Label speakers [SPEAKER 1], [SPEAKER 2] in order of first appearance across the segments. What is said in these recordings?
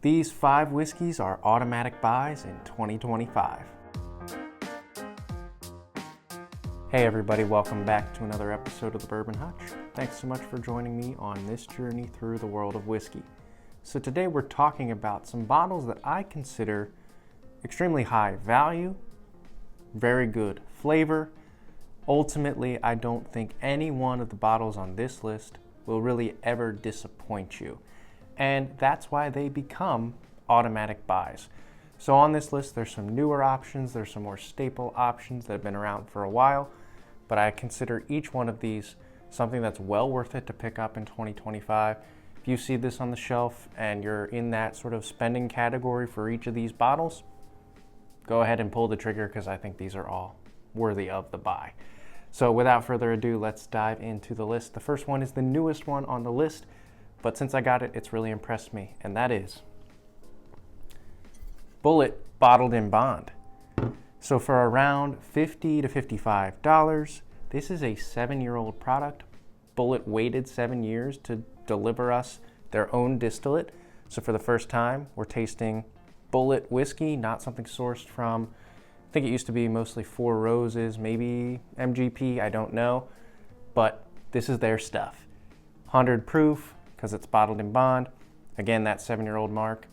[SPEAKER 1] These 5 whiskeys are automatic buys in 2025. Hey everybody, welcome back to another episode of the Bourbon Hutch. Thanks so much for joining me on this journey through the world of whiskey. So today we're talking about some bottles that I consider extremely high value, very good flavor. Ultimately, I don't think any one of the bottles on this list will really ever disappoint you. And that's why they become automatic buys. So on this list, there's some newer options, there's some more staple options that have been around for a while, but I consider each one of these something that's well worth it to pick up in 2025. If you see this on the shelf and you're in that sort of spending category for each of these bottles, go ahead and pull the trigger because I think these are all worthy of the buy. So without further ado, let's dive into the list. The first one is the newest one on the list, but since I got it, it's really impressed me, and that is Bulleit Bottled in Bond. So for around $50 to $55, this is a 7-year-old product. Bulleit waited 7 years to deliver us their own distillate. So for the first time, we're tasting Bulleit whiskey, not something sourced from, I think it used to be mostly Four Roses, maybe MGP, I don't know. But this is their stuff. 100 proof, because it's bottled in bond. Again, that 7-year-old mark.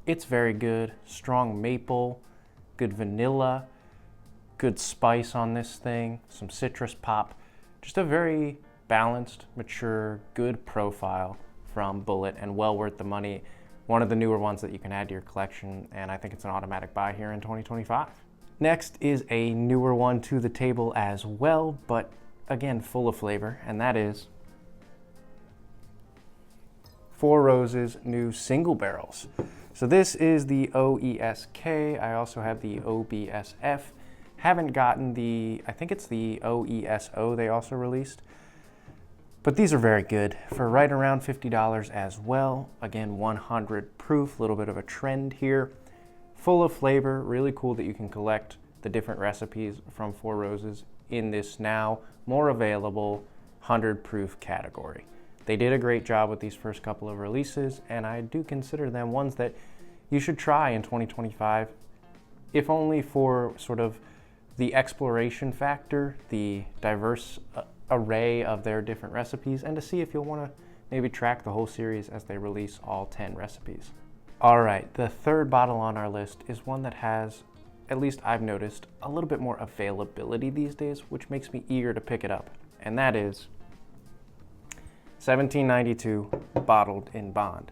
[SPEAKER 1] It's very good. Strong maple, good vanilla, good spice on this thing, some citrus pop. Just a very balanced, mature, good profile from Bulleit and well worth the money. One of the newer ones that you can add to your collection, and I think it's an automatic buy here in 2025. Next is a newer one to the table as well, but again, full of flavor, and that is Four Roses new single barrels. So this is the OESK. I also have the OBSF. Haven't gotten the, I think it's the OESO they also released. But these are very good for right around $50 as well. Again, 100 proof, a little bit of a trend here. Full of flavor, really cool that you can collect the different recipes from Four Roses in this now more available 100 proof category. They did a great job with these first couple of releases, and I do consider them ones that you should try in 2025, if only for sort of the exploration factor, the diverse array of their different recipes, and to see if you'll want to maybe track the whole series as they release all 10 recipes. All right, the third bottle on our list is one that has, at least I've noticed, a little bit more availability these days, which makes me eager to pick it up, and that is 1792 Bottled in Bond.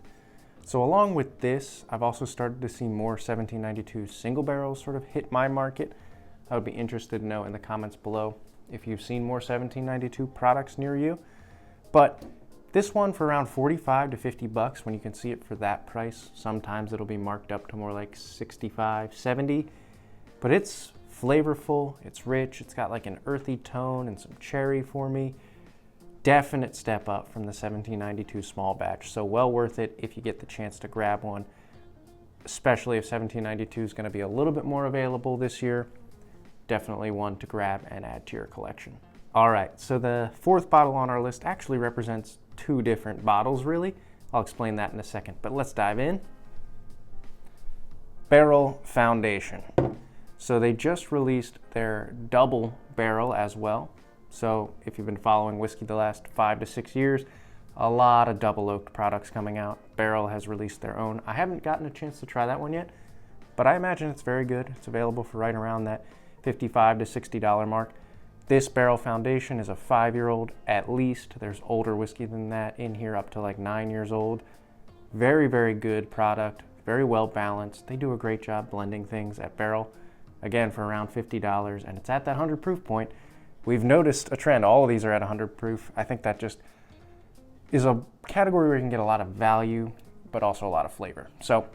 [SPEAKER 1] So along with this, I've also started to see more 1792 single barrels sort of hit my market. I would be interested to know in the comments below if you've seen more 1792 products near you. But this one for around 45 to 50 bucks, when you can see it for that price. Sometimes it'll be marked up to more like 65, 70. But it's flavorful, it's rich, it's got like an earthy tone and some cherry for me. Definite step up from the 1792 small batch, so well worth it if you get the chance to grab one, especially if 1792 is going to be a little bit more available this year. Definitely one to grab and add to your collection. All right, so the fourth bottle on our list actually represents 2 different bottles, really. I'll explain that in a second, but let's dive in. Barrell Foundation. So they just released their double barrel as well. So if you've been following whiskey the last 5 to 6 years, a lot of double oaked products coming out. Barrell has released their own. I haven't gotten a chance to try that one yet, but I imagine it's very good. It's available for right around that $55 to $60 mark. This Barrell Foundation is a 5-year-old at least. There's older whiskey than that in here, up to like 9 years old. Very, very good product, very well balanced. They do a great job blending things at Barrell. Again, for around $50, and it's at that 100 proof point. We've noticed a trend. All of these are at 100 proof. I think that just is a category where you can get a lot of value, but also a lot of flavor. So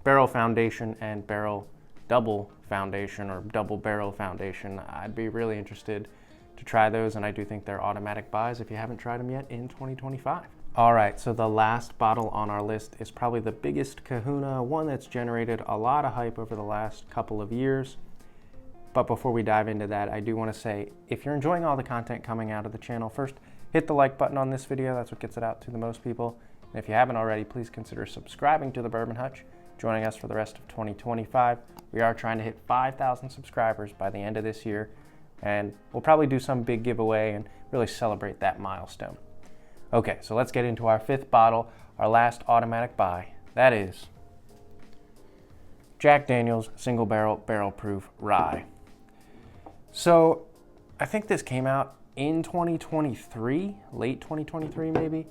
[SPEAKER 1] Barrell Foundation and Barrell Double Foundation or Double Barrel Foundation, I'd be really interested to try those, and I do think they're automatic buys if you haven't tried them yet in 2025. All right, so the last bottle on our list is probably the biggest kahuna, one that's generated a lot of hype over the last couple of years. But before we dive into that, I do want to say, if you're enjoying all the content coming out of the channel, first, hit the like button on this video. That's what gets it out to the most people. And if you haven't already, please consider subscribing to the Bourbon Hutch, joining us for the rest of 2025. We are trying to hit 5,000 subscribers by the end of this year, and we'll probably do some big giveaway and really celebrate that milestone. Okay, so let's get into our fifth bottle, our last automatic buy. That is Jack Daniel's Single Barrel Barrel Proof Rye. So I think this came out in 2023, late 2023 maybe,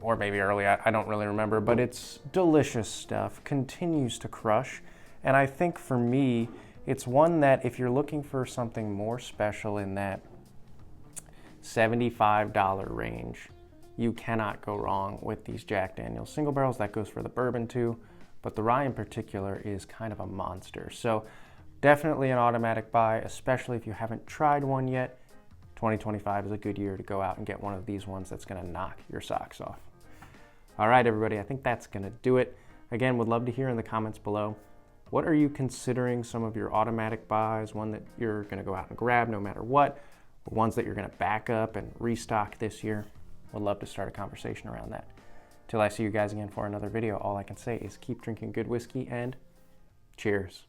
[SPEAKER 1] or maybe early, I don't really remember, but it's delicious stuff, continues to crush. And I think for me, it's one that if you're looking for something more special in that $75 range, you cannot go wrong with these Jack Daniel's single barrels. That goes for the bourbon too, but the rye in particular is kind of a monster. So definitely an automatic buy, especially if you haven't tried one yet. 2025 is a good year to go out and get one of these ones that's gonna knock your socks off. All right, everybody, I think that's gonna do it. Again, would love to hear in the comments below, what are you considering some of your automatic buys, one that you're gonna go out and grab no matter what, or ones that you're gonna back up and restock this year? Would love to start a conversation around that. Till I see you guys again for another video, all I can say is keep drinking good whiskey and cheers.